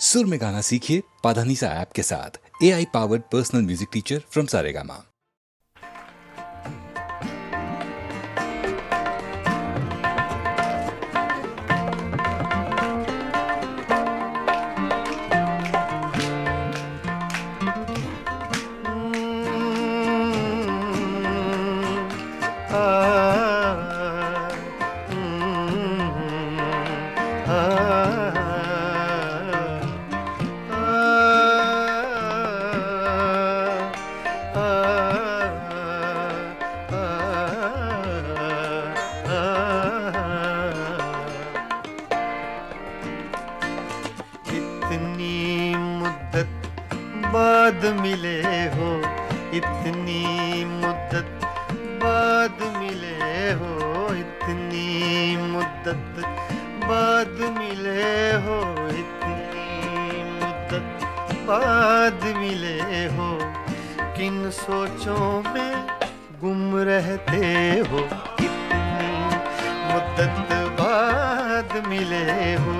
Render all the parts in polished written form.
सुर में गाना सीखिए पाधानीसा ऐप के साथ। AI powered personal music teacher from Saregama. इतनी मुद्दत बाद मिले हो, इतनी मुद्दत बाद मिले हो, इतनी मुद्दत बाद मिले हो, इतनी मुद्दत बाद मिले हो। किन सोचों में गुम रहते हो, इतनी मुद्दत बाद मिले हो।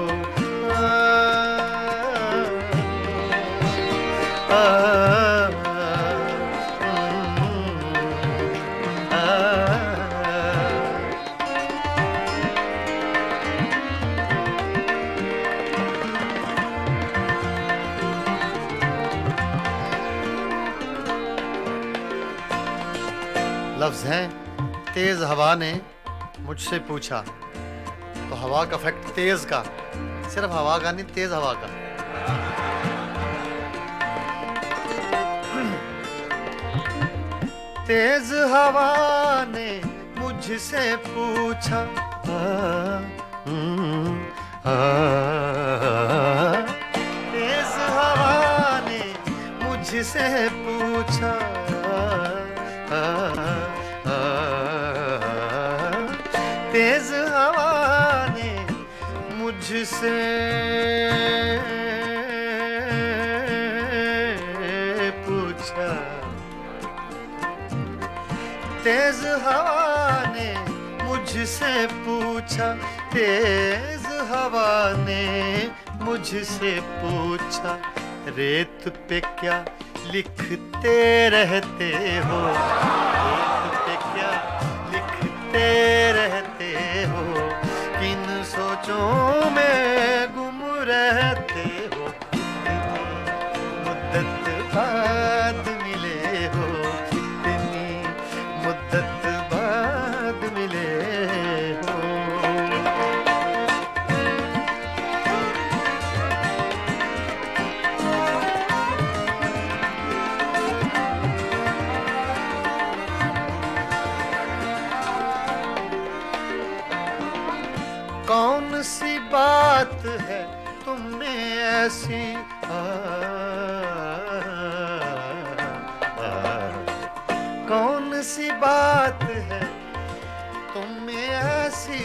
लफ्ज़ हैं तेज हवा ने मुझसे पूछा, तो हवा का इफेक्ट तेज का, सिर्फ हवा का नहीं, तेज हवा का। तेज हवा ने मुझसे पूछा, तेज हवा ने मुझसे पूछा, तेज हवा ने मुझसे पूछा, तेज हवा ने मुझसे पूछा, तेज हवा ने मुझसे पूछा, रेत पे क्या लिखते रहते हो, रेत पे क्या लिखते रहते हो, किन सोचों में गुम रहते हो, मुद्दत बाद मिले हो, इतनी मुद्दत बाद मिले हो। कौन सी बात है तुम में ऐसी, कौन सी बात है तुम में ऐसी,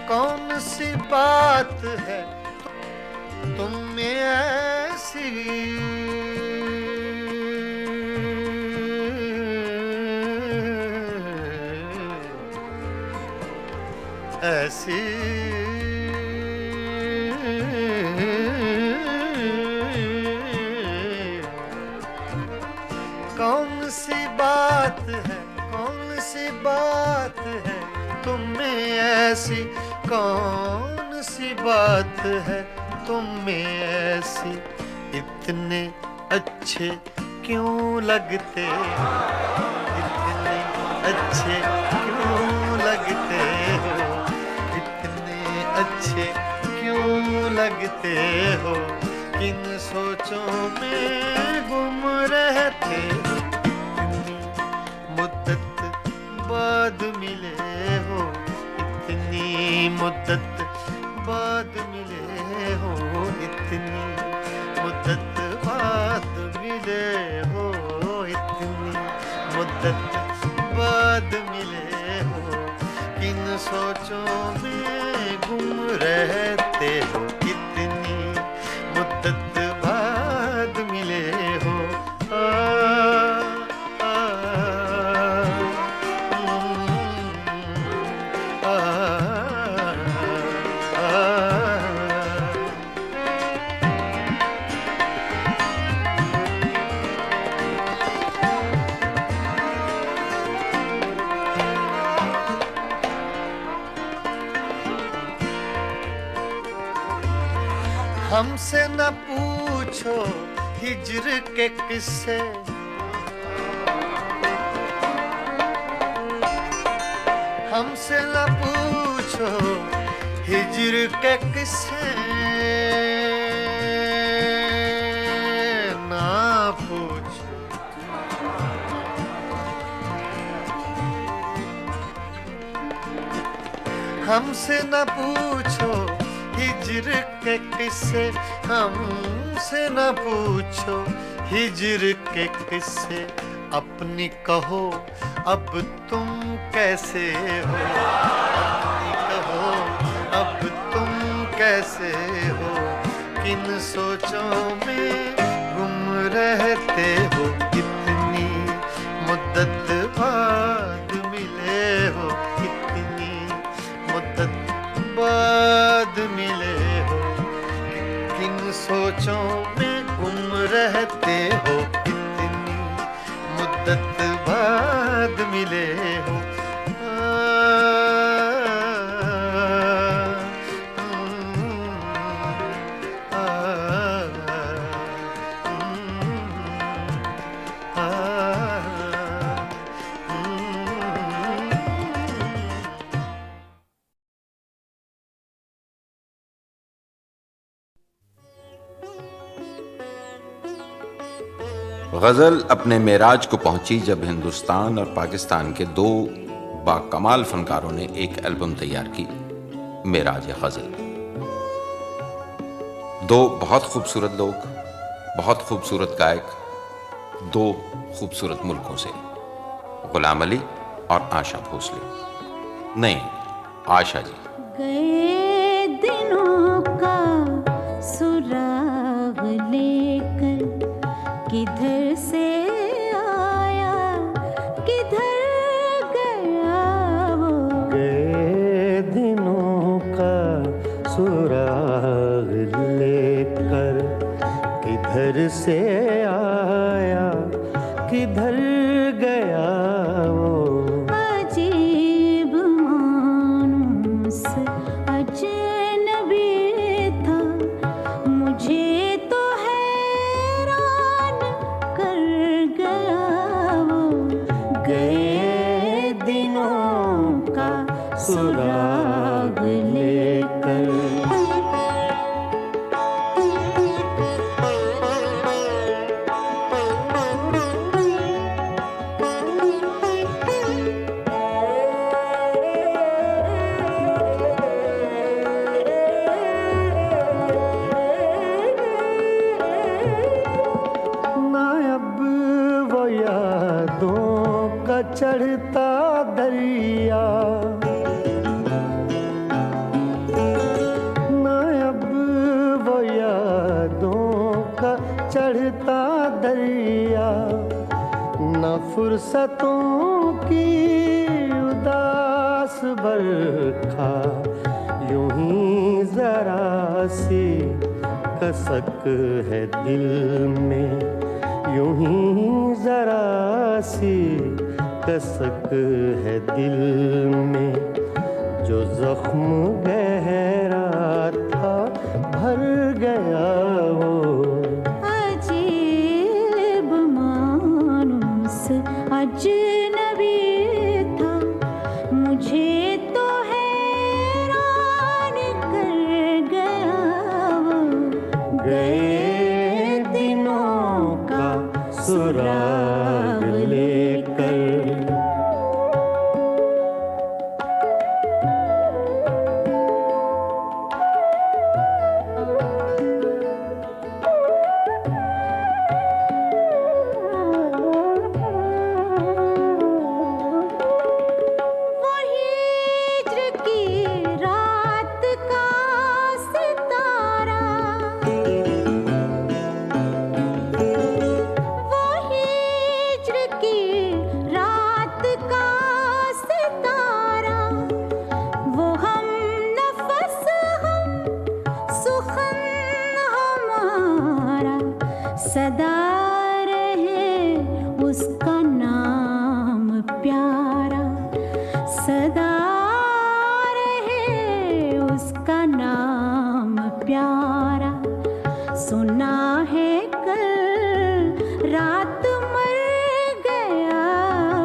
कौन सी बात है तुम में ऐसी, ऐसी कौन सी बात है, कौन सी बात है तुम में ऐसी, कौन सी बात है तुम में ऐसी, इतने अच्छे क्यों लगते, इतने अच्छे क्यों लगते हो, इतने अच्छे क्यों लगते हो, किन सोचों में गुम रहते हो, इतनी मुद्दत बाद मिले हो, इतनी मुद्दत बाद मिले हो, इतनी मुद्दत बाद मिले हो, इतनी मुद्दत बाद मिले हो, किन सोचों में गुम रहते हो, इतनी मुद्दत बाद मिले हो। हमसे न पूछो हिज्र के किस्से, हमसे न पूछो हिज्र के किस्से, ना पूछो। हमसे न पूछो हिज्र के किस्से, हमसे न पूछो हिज्र के किस्से। अपनी कहो अब तुम कैसे हो, अपनी कहो अब तुम कैसे हो, किन सोचों में गुम रहते हो, कितनी मुद्दत बाद मिले हो, कितनी मुद्दत बाद मिले हो, किन सोचों में गुम रहते हो, कितनी मुद्दत बाद मिले हो। गज़ल अपने मेराज को पहुंची जब हिंदुस्तान और पाकिस्तान के दो बाकमाल फनकारों ने एक एल्बम तैयार की, मेराज गज़ल। दो बहुत खूबसूरत लोग, बहुत खूबसूरत गायक, दो खूबसूरत मुल्कों से, गुलाम अली और आशा भोसले। नहीं, आशा जी। गए दिनों का सुराग लेकर किधर से आया किधर गया वो, गए दिनों का सुराग लेकर किधर से आया किधर गया वो। अजीब मानूस अजनबी था, मुझे तो हैरान कर गया वो। गए दिनों का सुराग लेकर। चढ़ता दरिया ना अब वो यादों का चढ़ता दरिया, न फुर्सतों की उदास बरखा, यूं ही जरा सी कसक है दिल में, यूं ही जरा सी कसक है दिल में, जो जख्म गहरा था भर गया वो। अजीब मानूस अजनबी था, मुझे तो हैरान कर गया वो। गए दिनों का सुराग लेकर। सदा रहे उसका नाम प्यारा, सदा रहे उसका नाम प्यारा। रात मर गया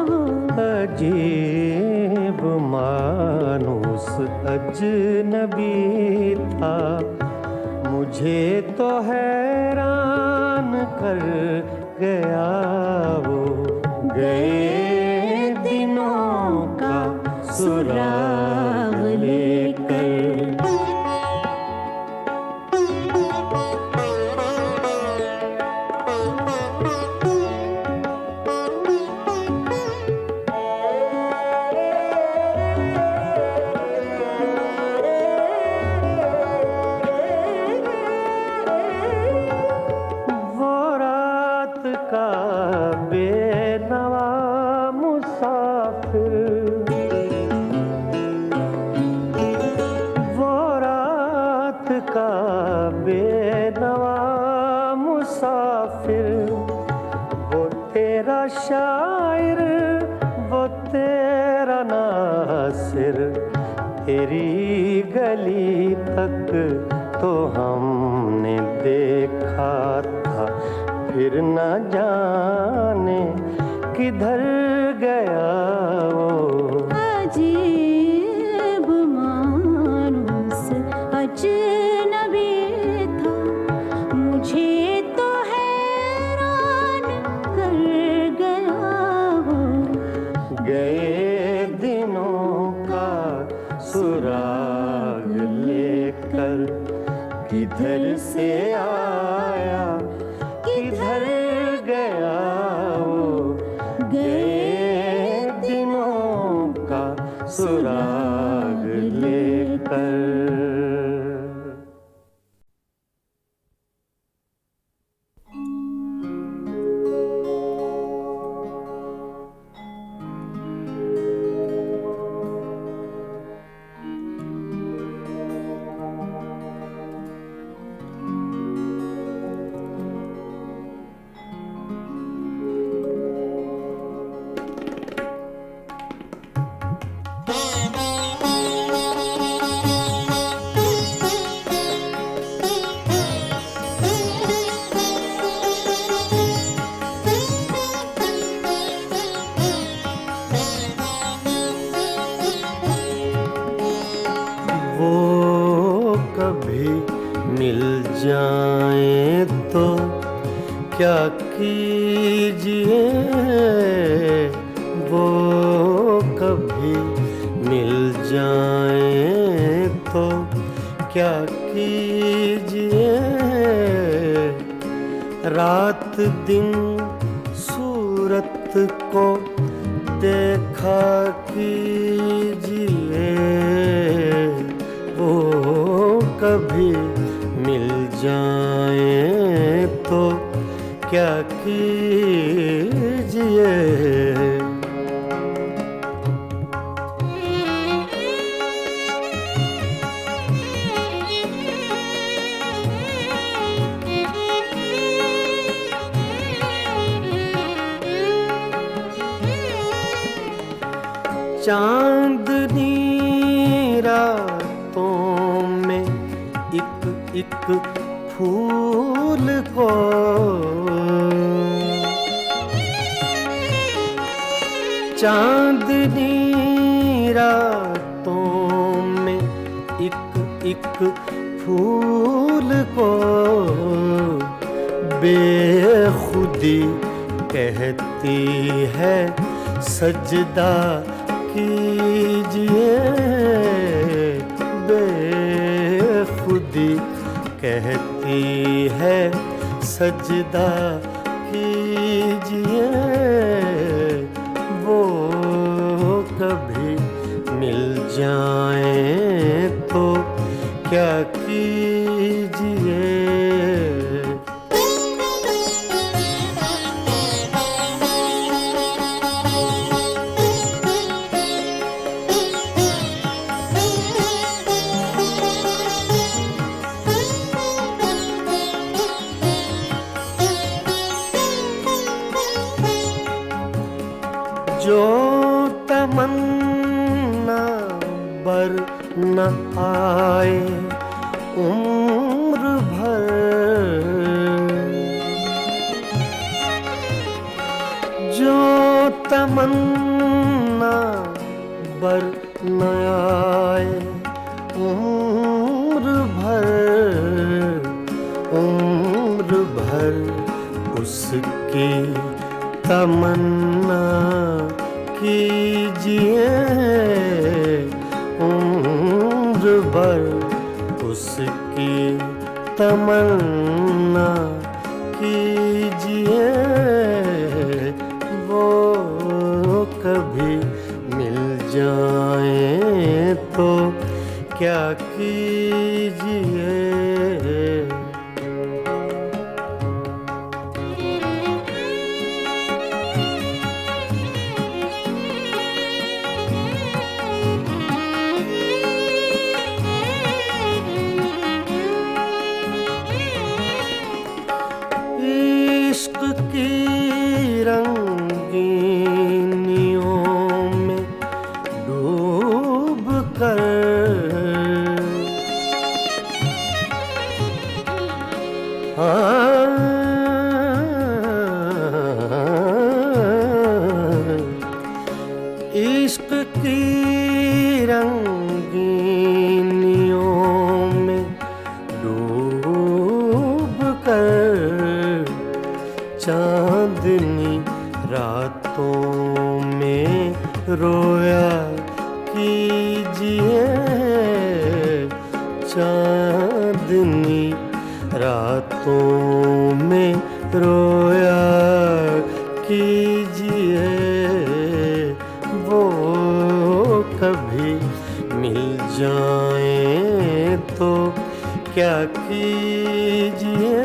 वो। अजीब मानुस अजनबी था, मुझे तो हैरान कर गया वो। गए दिनों का सुराग लेकर। वो रात का बेनवा मुसाफिर, वो रात का बेनवा मुसाफिर, वो तेरा शायर, वो तेरा नासिर, तेरी गली तक तो हमने देखा था, फिर न जाने किधर गया वो। अजीब मानुस अजनबी था, मुझे तो हैरान कर गया वो। गए दिनों का सुराग लेकर, किधर से आया किधर गया वो। गए दिनों का सुराग लेकर। वो कभी मिल जाए तो क्या कीजिए, वो कभी मिल जाए तो क्या कीजिए। रात दिन सूरत को देखा कीजिए, वो कभी मिल जाए तो क्या कीजिए। चांदनी रातों में एक एक फूल को चांदनी रातों में एक एक फूल को बेखुदी कहती है सजदा कीजिए। बेखुदी कहती है सजदा कीजिए। वो कभी मिल जाए तो क्या कीजिए। जो तमन्ना बर न आए उम्र भर, जो तमन्ना बर न आए उम्र भर उसकी तमन्ना कीजिए, उम्र भर उसकी तमन्ना कीजिए। वो कभी मिल जाए तो क्या कीजिए। इश्क की रंगीनियों में डूब कर इश्क की रंगीनियों में डूब कर चांदनी रातों में रोया कीजिए। चांदनी रातों में रोया कीजिए। वो कभी मिल जाए तो क्या कीजिए।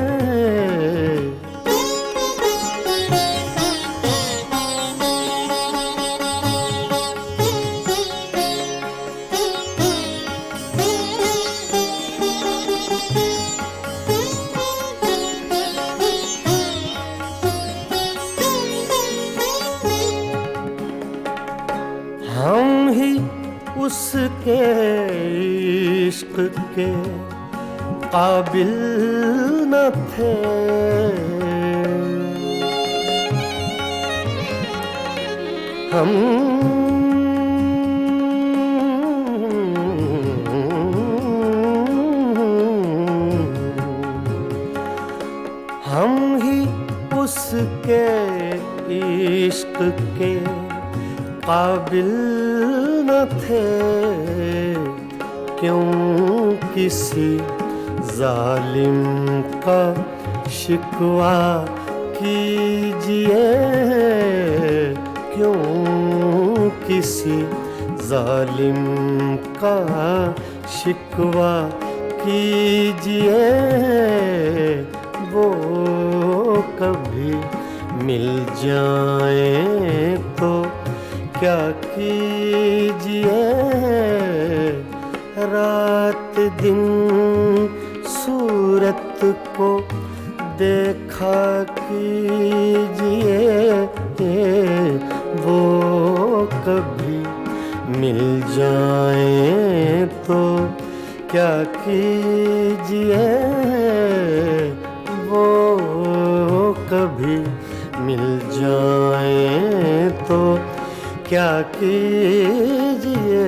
हम ही उसके इश्क के काबिल न थे। हम ही उसके इश्क के काबिल न थे। क्यों किसी जालिम का शिकवा कीजिए। क्यों किसी जालिम का शिकवा कीजिए। वो कभी मिल जाए तो क्या कीजिए। रात दिन सूरत को देखा कीजिए। वो कभी मिल जाए तो क्या कीजिए। वो कभी मिल जाए तो क्या कीजिए।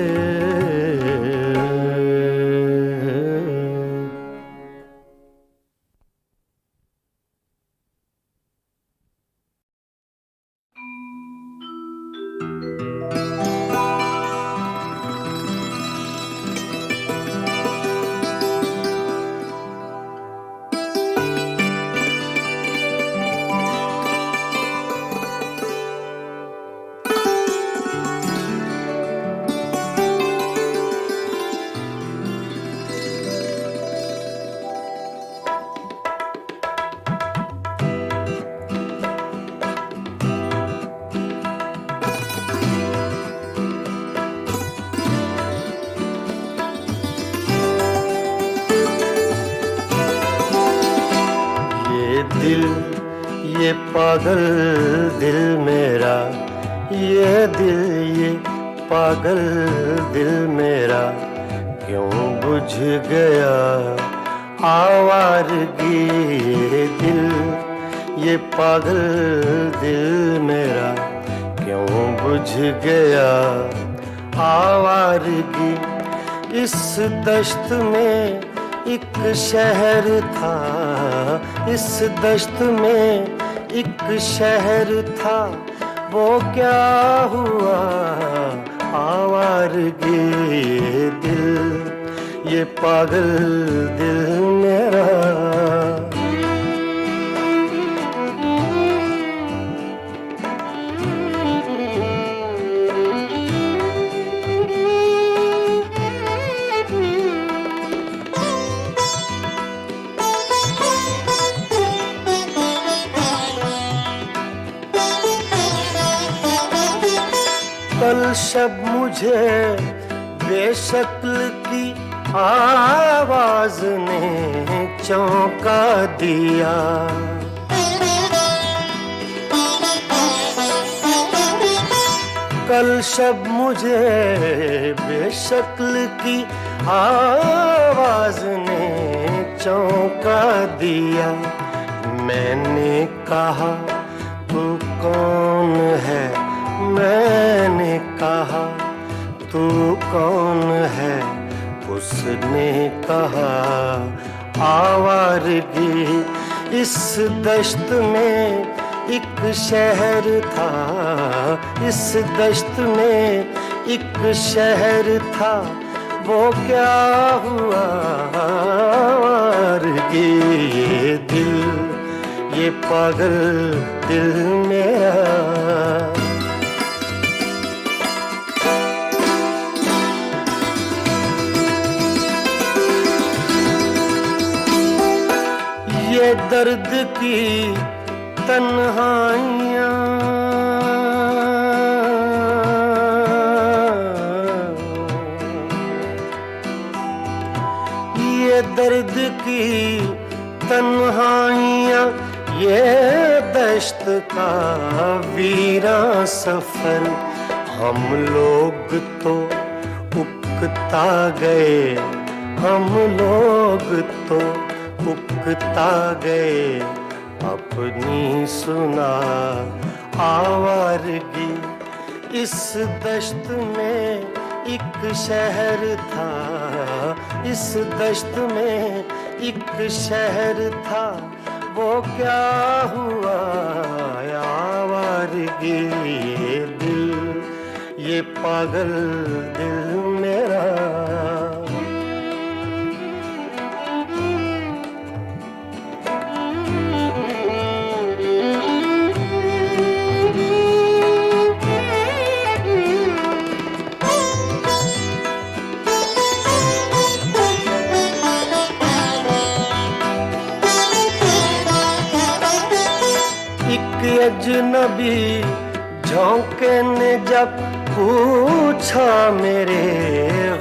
ये पागल दिल मेरा, ये दिल ये पागल दिल मेरा क्यों बुझ गया आवारगी। ये दिल ये पागल दिल मेरा बुझ गया आवारगी। इस दश्त में एक शहर था, इस दश्त में एक शहर था, वो क्या हुआ आवारगी। ये दिल, ये पागल दिल मेरा। कल शब मुझे बेशक्ल की आवाज ने चौंका दिया। कल शब मुझे बेशक्ल की आवाज ने चौंका दिया। मैंने कहा तू कौन है, मैंने कहा तू कौन है। उसने कहा आवारगी। इस दश्त में एक शहर था, इस दश्त में एक शहर था, वो क्या हुआ आवारगी। ये दिल, ये पागल दिल मेरा। ये दर्द की तन्हाइयाँ, ये दर्द की तन्हाइयाँ, ये दश्त का वीरा सफर। हम लोग तो उकता गए, हम लोग तो उकता गए अपनी सुना आवारगी। इस दश्त में एक शहर था, इस दश्त में एक शहर था, वो क्या हुआ आवारगी। ये दिल, ये पागल दिल मेरा। अजनबी झोंके ने जब पूछा मेरे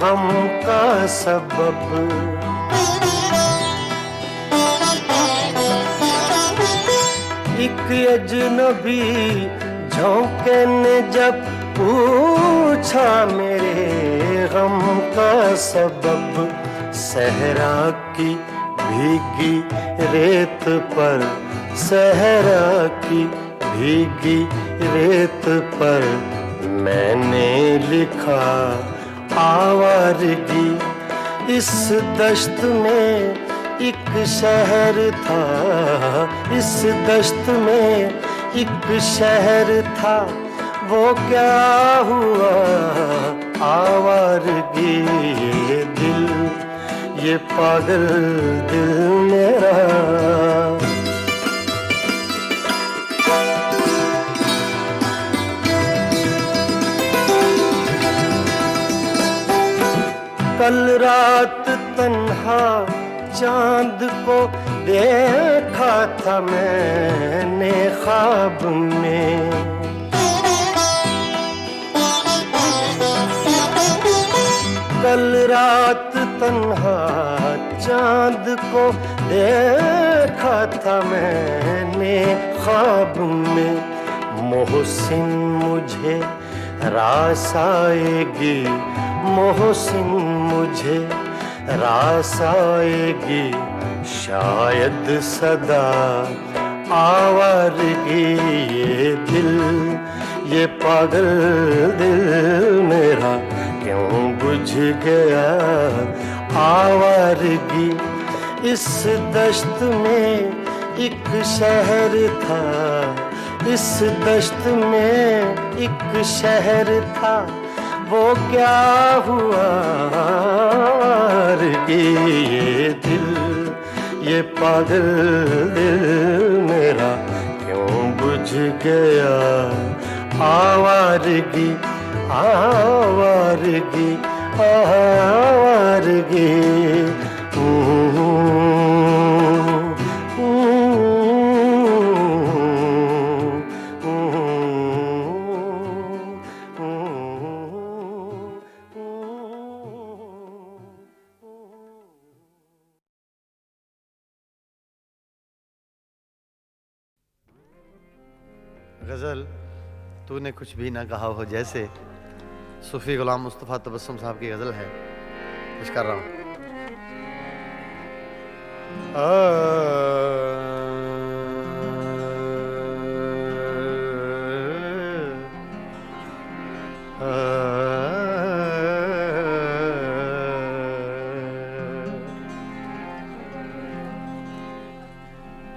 गम का सबब। एक अजनबी झोंके ने जब पूछा मेरे गम का सबब। सहरा की भीगी रेत पर, सहरा की भीगी रेत पर मैंने लिखा आवारगी। इस दश्त में एक शहर था, इस दश्त में एक शहर था, वो क्या हुआ आवारगी। ये दिल, ये पागल दिल मेरा। कल रात तन्हा चांद को देखा था मैंने ख्वाब में। कल रात तन्हा चांद को देखा था मैंने ख्वाब में। मोहसिन मुझे रास आएगी, मोहसिन मुझे रास आएगी, शायद सदा आवारगी। ये दिल, ये पागल दिल मेरा क्यों बुझ गया आवारगी। इस दश्त में एक शहर था, इस दश्त में एक शहर था, वो क्या हुआ ये दिल, ये पागल दिल मेरा क्यों बुझ गया आवारगी, आवारगी, आवारगी। गज़ल तूने कुछ भी ना कहा हो जैसे सूफी गुलाम मुस्तफ़ा तबस्सुम साहब की गज़ल है, कुछ कर रहा हूँ।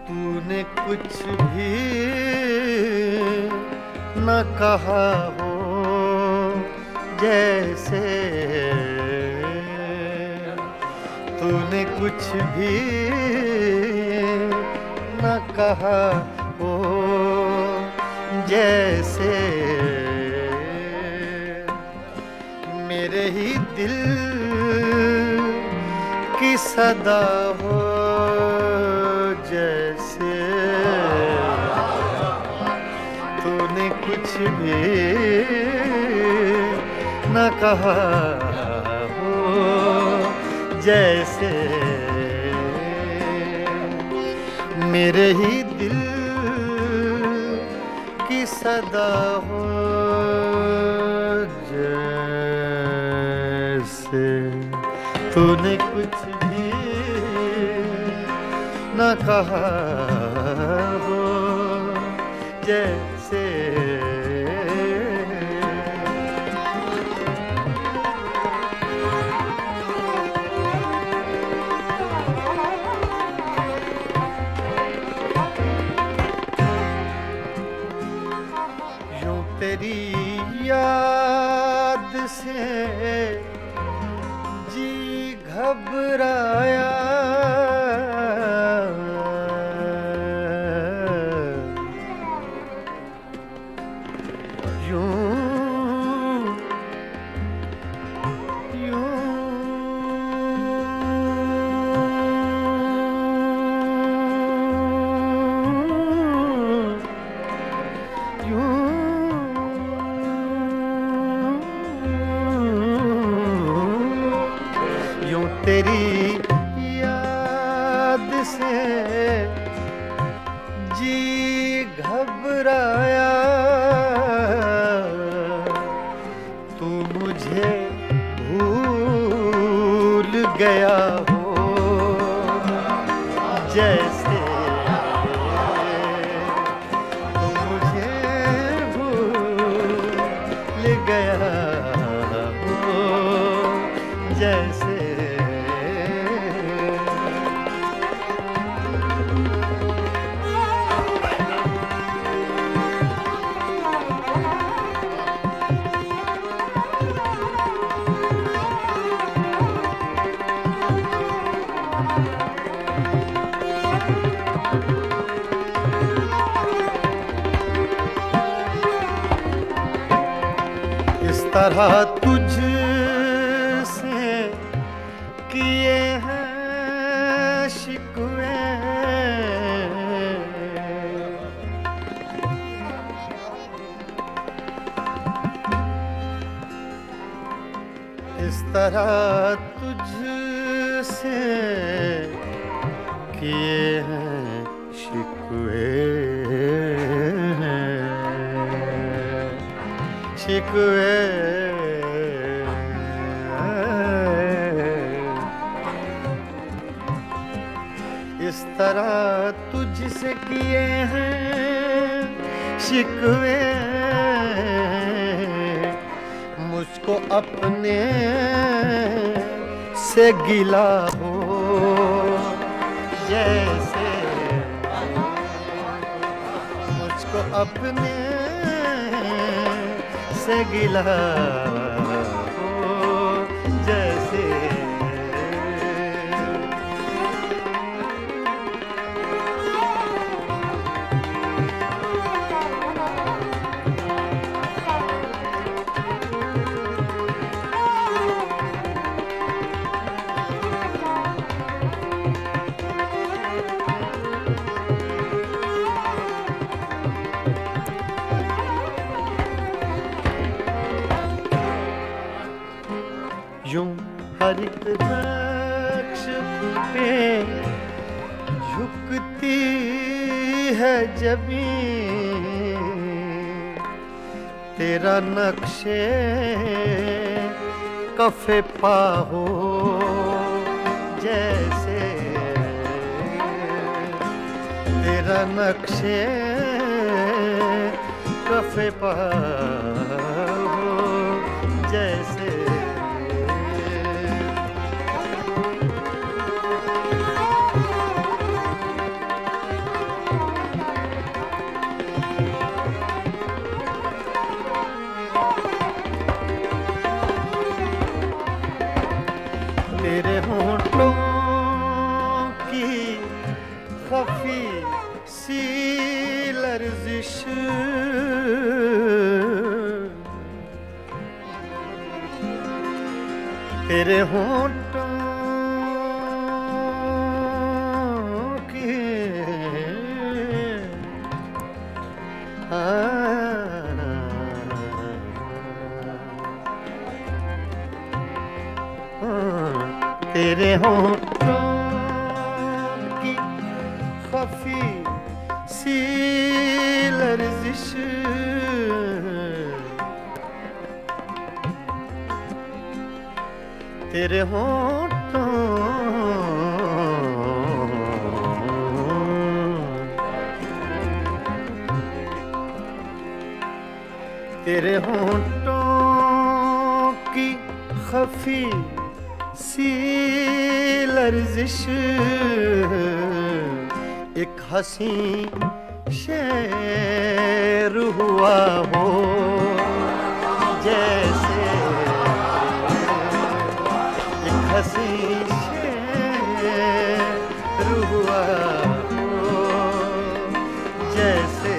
तूने कुछ भी न कहा हो जैसे, तूने कुछ भी न कहा हो जैसे, मेरे ही दिल की सदा हो जैसे। तूने कुछ भी न कहा हो जैसे, मेरे ही दिल की सदा हो जैसे। तूने कुछ भी न कहा हो जैसे। यूं तेरी याद से जी घबराया, तेरी याद से जी घबराया। तू मुझे भूल गया हो जैसे। तू मुझे भूल गया हो जैसे। इस तरह तुझसे किए हैं शिकवे, इस तरह तुझसे किए हैं शिकवे, शिकवे। इस तरह तुझसे किए हैं शिकवे, मुझको अपने से गिला हो, जैसे मुझको अपने से गिला हो, जैसे यूं हर एक नक्श पे झुकती है जमीन, तेरा नक्शे कफे पा हो, जैसे तेरा नक्शे कफे पा हो, जैसे तेरे होंठों की खफी सी लर्जिश, तेरे होंठों की तेरे होंठों की खफी सी लर्जिश, तेरे होंठों तेरे होंठों की खफी सी लर्जिश, एक हंसी शेर हुआ हो, जैसे एक हंसी शेर हुआ हो, जैसे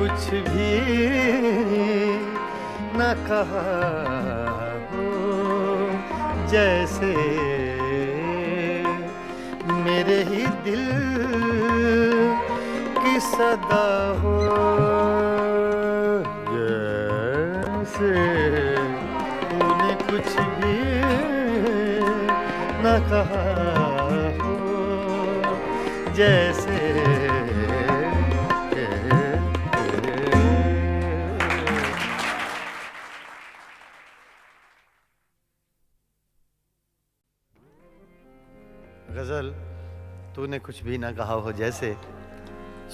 कुछ भी न कहा हो, जैसे मेरे ही दिल की सदा हो, जैसे तूने कुछ भी न कहा हो, जैसे गज़ल तूने कुछ भी ना कहा हो, जैसे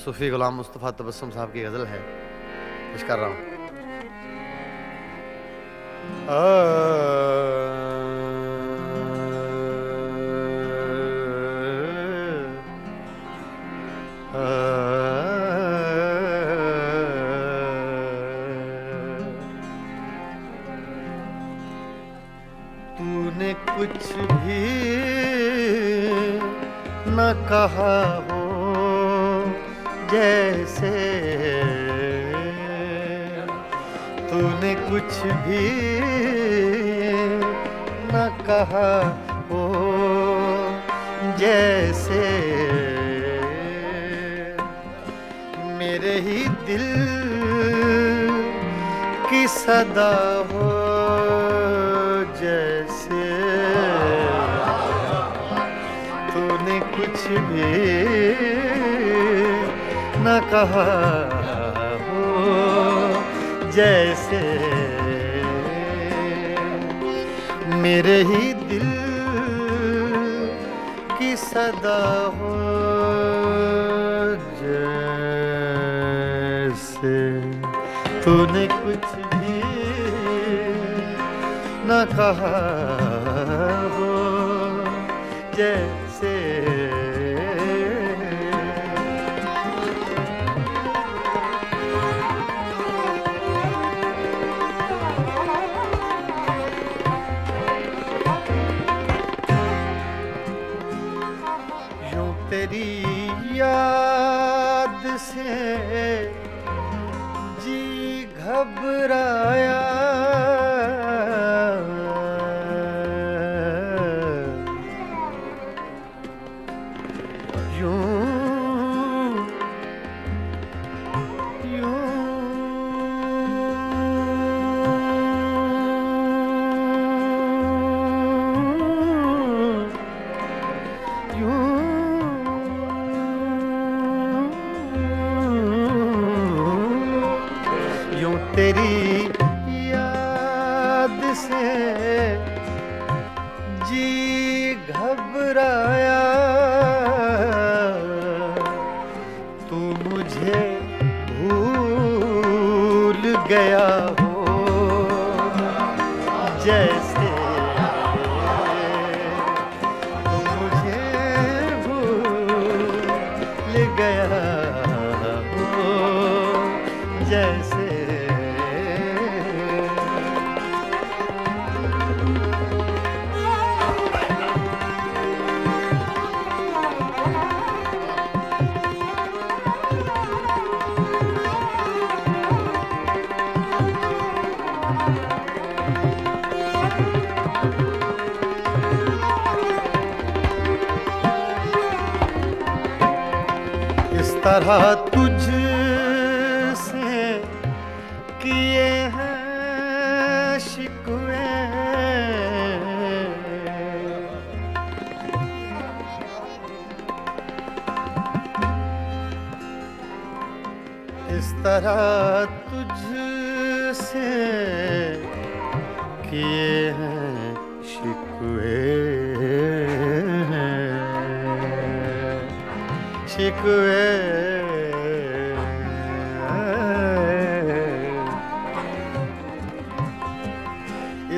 सूफी गुलाम मुस्तफ़ा तबस्सुम साहब की गज़ल है, पेश कर रहा हूँ। तूने कुछ भी न कहा हो, जैसे तूने कुछ भी न कहा हो, जैसे मेरे ही दिल की सदा हो, जैसे तूने कुछ भी न कहा हो, जैसे मेरे ही दिल की सदा हो जैसे तूने कुछ भी न कहा हो जैसे यूं तेरी याद से जी घबराया यूं तेरी याद से जी घबराया तू मुझे भूल गया हो जैसे तू मुझे भूल गया हो जैसे इस तरह तुझसे किए हैं शिकवे इस तरह तुझसे किए हैं शिकवे शिकवे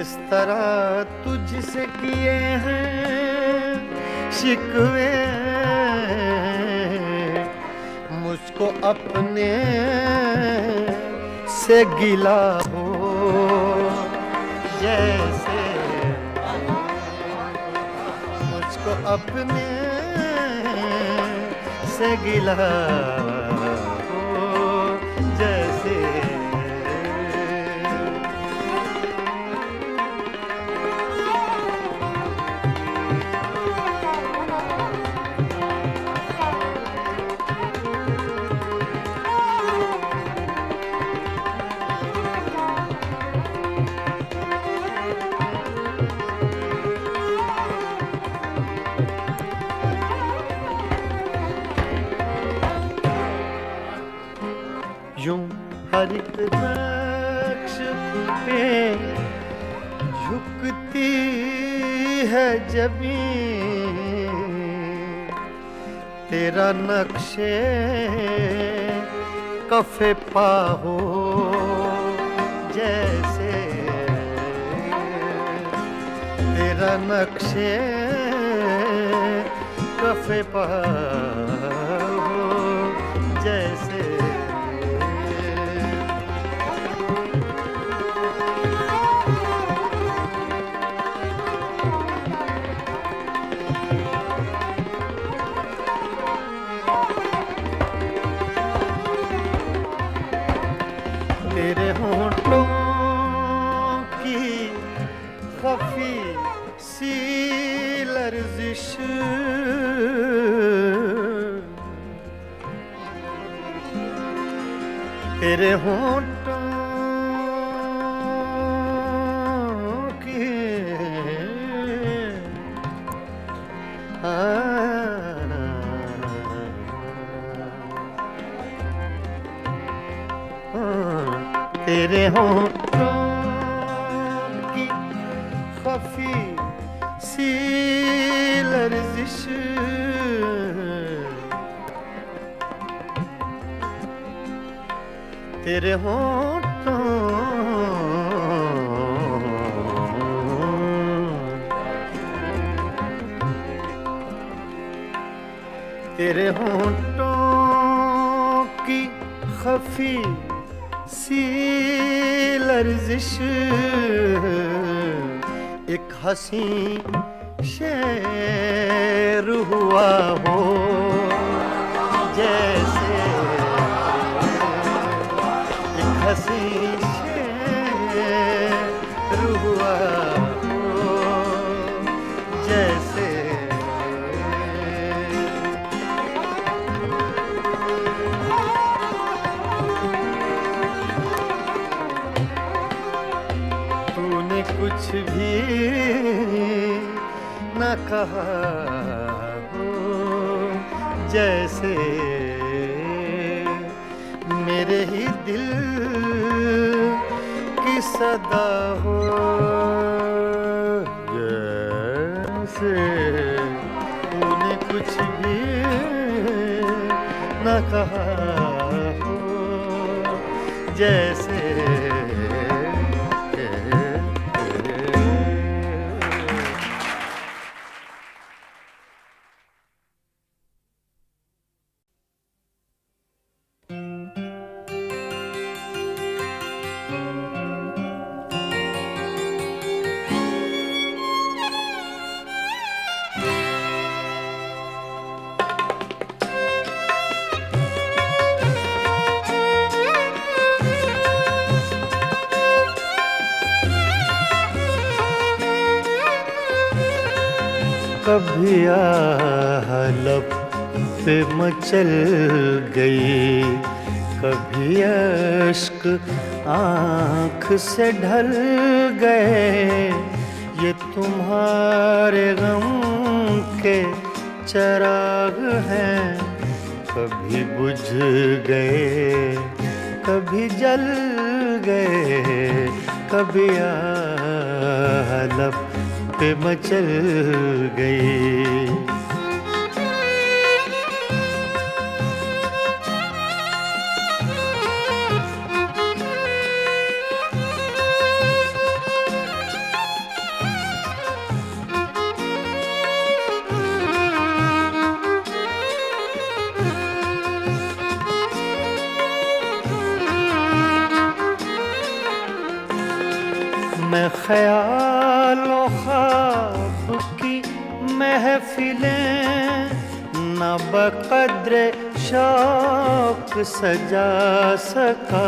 इस तरह तुझसे किए हैं शिकवे मुझको अपने से गिला हो जैसे मुझको अपने से गिला हो जैसे यूं हर एक नक्श पे झुकती है जमीन तेरा नक्शे कफे पा हो जैसे तेरा नक्शे कफे पा हो जैसे तेरे होंठों की खफी सी लर्जिश तेरे होंठों की तेरे होंठों की खफी सी लर्जिश तेरे होठों तेरे होठों की खफी सी लर्जिश एक हंसी शेर हुआ हो जैसे एक हंसी शेर हुआ हो जैसे कुछ भी न कहा हो जैसे मेरे ही दिल की सदा हो जैसे तूने कुछ भी न कहा हो जैसे कभी लब पे मचल गई कभी अश्क आँख से ढल गए ये तुम्हारे गम के चिराग हैं कभी बुझ गए कभी जल गए कभी लब पे मचल गई मैं ख्यालों ख्वाब की महफिलें न बक़द्र शौक सजा सका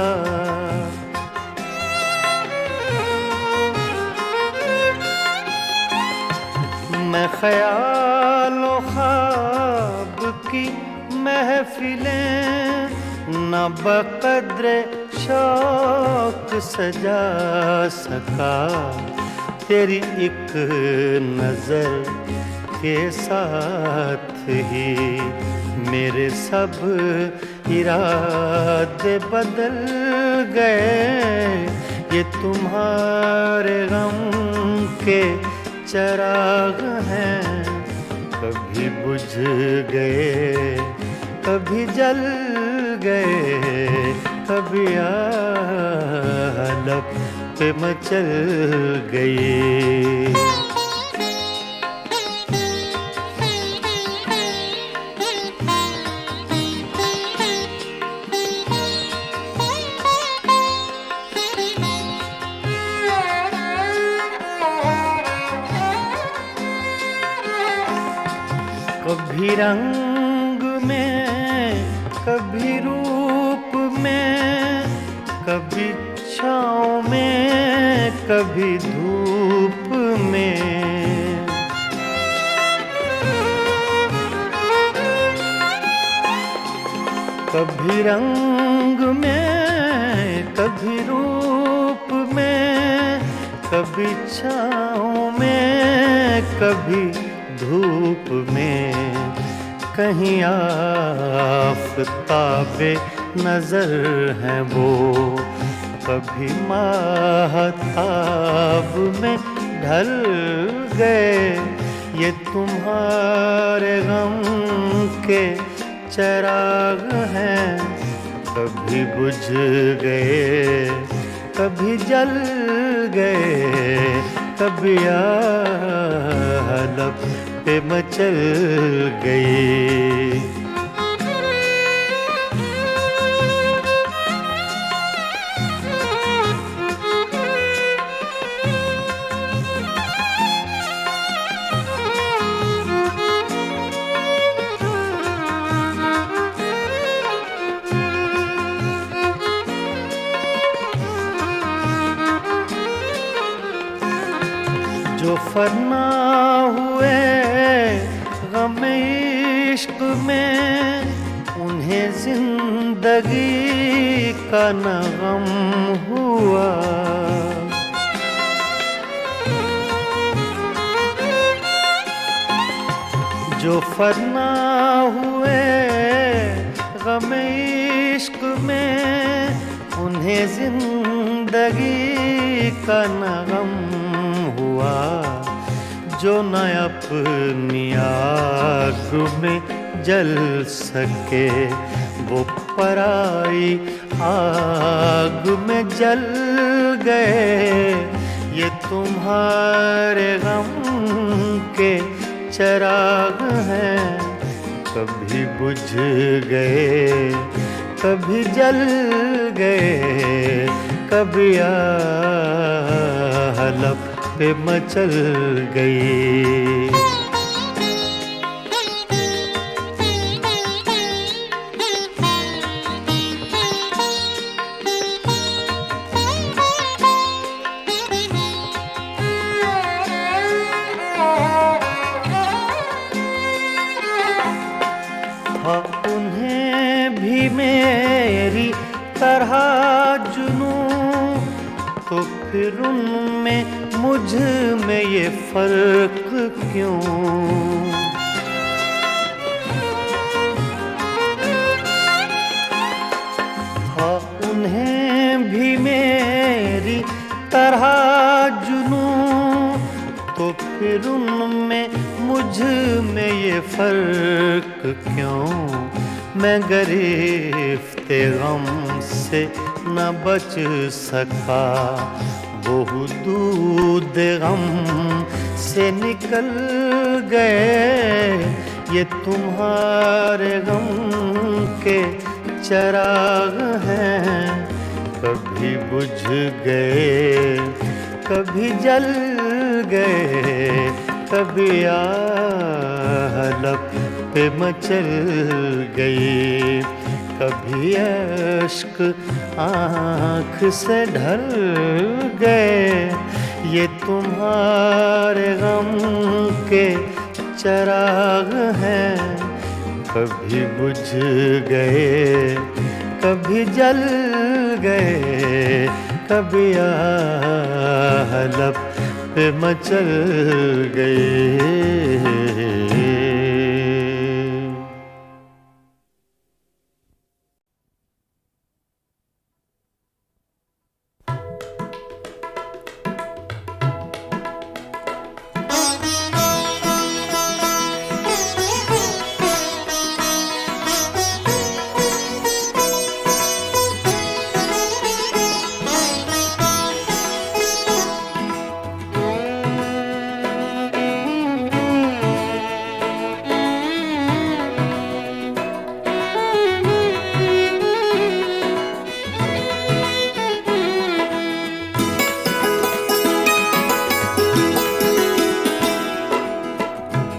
मैं ख्यालों ख्वाब की महफिलें न बक़द्र शौक सजा सका तेरी एक नजर के साथ ही मेरे सब इरादे बदल गए ये तुम्हारे गम के चिराग हैं कभी बुझ गए कभी जल गए कभी लब पे मचल गई कभी रंग में कभी रूप में कभी छाँव में कभी धूप में कभी रंग में कभी रूप में कभी छाँव में कभी धूप में कहीं आफ़ताबे नजर है वो कभी माहताब में ढल गए, ये तुम्हारे गम के चिराग हैं, कभी बुझ गए कभी जल गए, कभी लब पे मचल गई। जो फना हुए गम इश्क में, उन्हें जिंदगी का न गम हुआ। जो फना हुए गम इश्क में, उन्हें जिंदगी का न गम हुआ। जो न अपनी आग में जल सके, वो पराई आग में जल गए, ये तुम्हारे गम के चिराग हैं, कभी बुझ गए कभी जल गए, कभी लब पे मचल गई। उन्हें भी मेरी तरह जुनूं, तो फिर उनमें मुझ में ये फर्क क्यों? हाँ, उन्हें भी मेरी तरह जुनूं, तो फिर उनमें मुझ में ये फर्क क्यों? मैं गिरफ्ते गम से न बच सका, वो दूध गम से निकल गए, ये तुम्हारे गम के चिराग हैं, कभी बुझ गए कभी जल गए, कभी लब पे मचल गई, कभी अश्क आँख से ढल गए, ये तुम्हारे गम के चिराग हैं, कभी बुझ गए कभी जल गए, कभी लब पे मचल गए।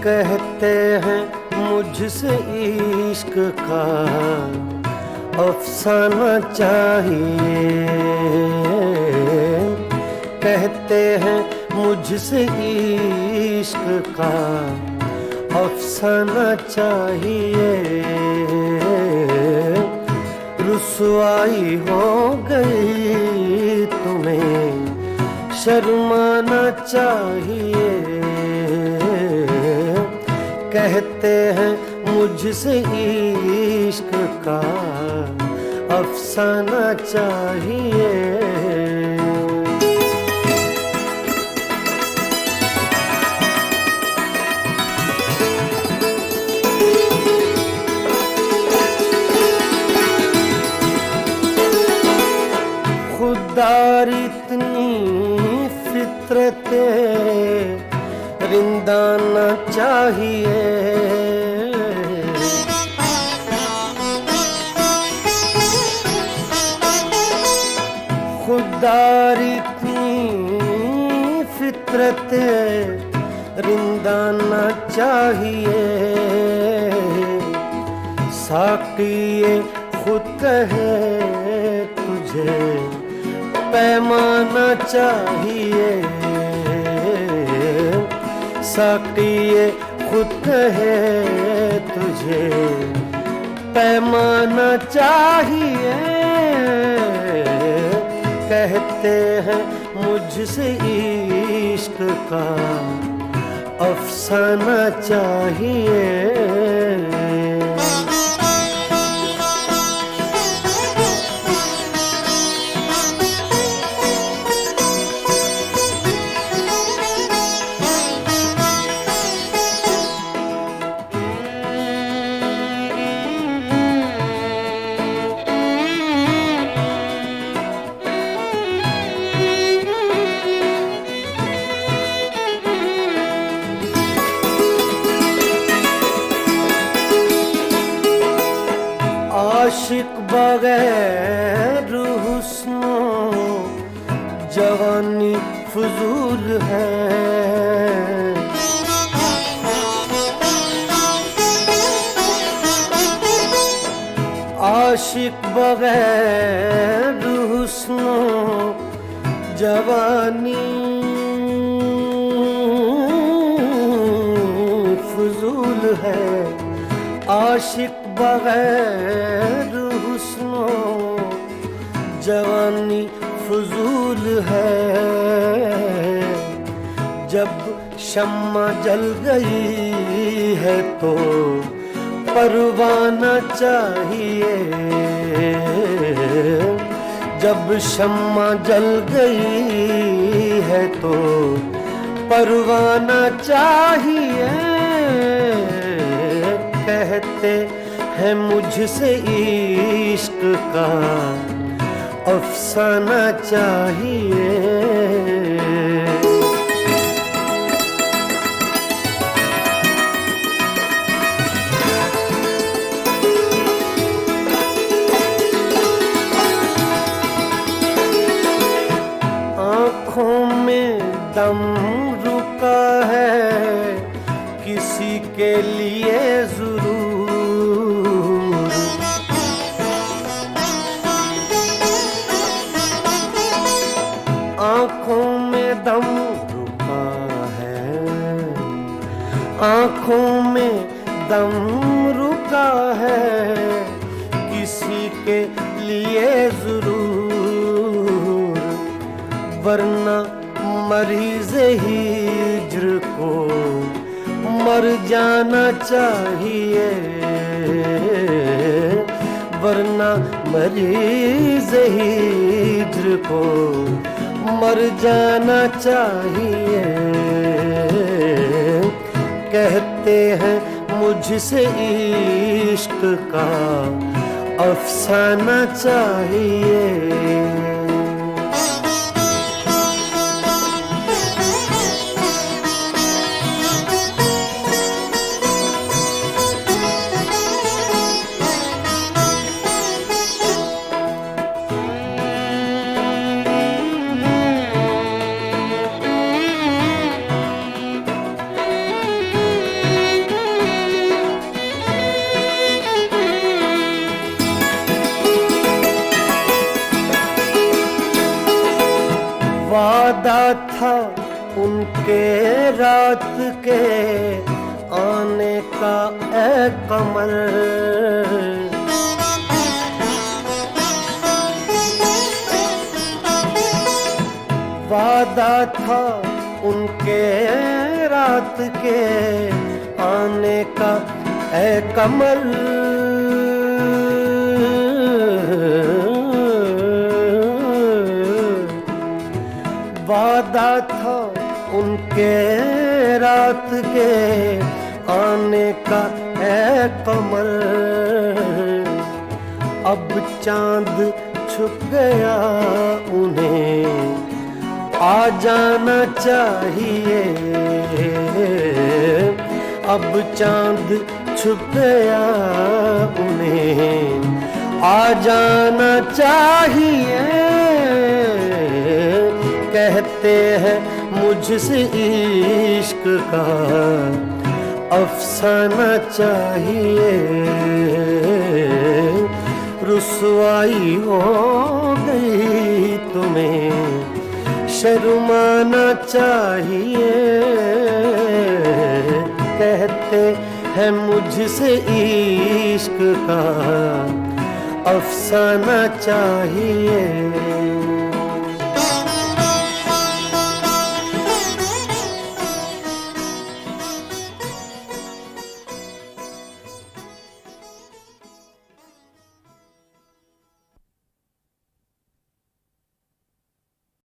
कहते हैं मुझसे इश्क का अफसाना चाहिए, कहते हैं मुझसे इश्क का अफसाना चाहिए, रुसवाई हो गई तुम्हें शर्माना चाहिए, कहते हैं मुझसे इश्क का अफसाना चाहिए। इतनी फितरते रिंदा न चाहिए। खुदारी इतनी फितरते रिंदा न चाहिए। साकी ये खुद कहे तुझे पैमाना चाहिए। साकी ये खुद कहे तुझे पैमाना चाहिए। कहते हैं मुझसे इश्क का अफसाना चाहिए। आशिक बगैर हुस्नो जवानी फजूल है। आशिक बगैर हुस्नो जवानी फजूल है। आशिक बगैर हुस्नो जवानी फजूल है। जब शम्मा जल गई है तो परवाना चाहिए। जब शम्मा जल गई है तो परवाना चाहिए। कहते हैं मुझसे इश्क का अफसाना चाहिए। आँखों में दम रुका है किसी के लिए जरूर। आँखों में दम रुका है, आँखों में दम रुका है किसी के लिए जरूर। वरना मरीज़ हिज्र को मर जाना चाहिए। वरना मरीज़ हिज्र को मर जाना चाहिए। कहते हैं मुझसे इश्क का अफसाना चाहिए। वादा था उनके रात के आने का ऐ कमर। वादा था उनके रात के आने का ऐ कमर। वादा था उनके रात के आने का ऐ कमर। अब चांद छुप गया उन्हें आ जाना चाहिए। अब चांद छुप गया उन्हें आ जाना चाहिए। कहते हैं मुझसे इश्क का अफसाना चाहिए। रुसवाई हो गई तुम्हें शर्माना चाहिए। कहते हैं मुझसे इश्क का अफसाना चाहिए।